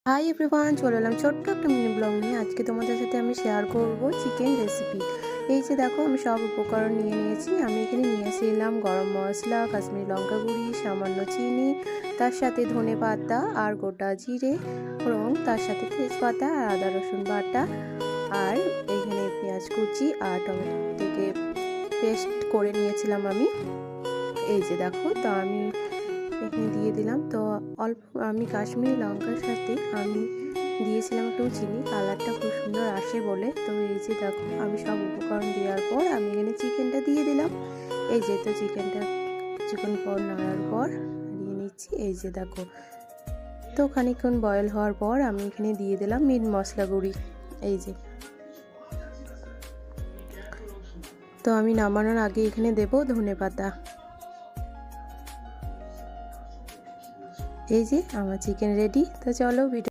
Hi everyone, চলে এলাম ছোট্ট একটা মিনি ব্লগ নিয়ে। আজকে তোমাদের সাথে আমি শেয়ার করব চিকেন রেসিপি। এই যে দেখো, আমি সব উপকরণ নিয়ে নিয়েছি। আমি এখানে নিয়েছিলাম গরম মশলা, কাশ্মীরি লঙ্কা গুঁড়ি, সামান্য চিনি, তার সাথে ধনে পাতা আর গোটা জিরে, এবং তার সাথে তেজপাতা আর আদা রসুন বাটা, আর এখানে পেঁয়াজ কুচি আর টমেটো থেকে পেস্ট করে নিয়েছিলাম আমি। এই যে দেখো, তো আমি এখানে দিয়ে দিলাম। তো অল্প আমি কাশ্মীরি লঙ্কার সাথে আমি দিয়েছিলাম একটু চিনি, কালারটা খুব সুন্দর আসে বলে। তো এই যে দেখো, আমি সব উপকরণ দেওয়ার পর আমি এখানে চিকেনটা দিয়ে দিলাম। এই যে তো চিকেনটা কিছুক্ষণ পর নাড়ার পর দিয়ে নিচ্ছি। এই যে দেখো, তো খানিকক্ষণ বয়েল হওয়ার পর আমি এখানে দিয়ে দিলাম মিট মশলা গুঁড়ি। এই যে, তো আমি নামানোর আগে এখানে দেব ধনে পাতা। এই যে আমার চিকেন রেডি। তো চলো ভিডিও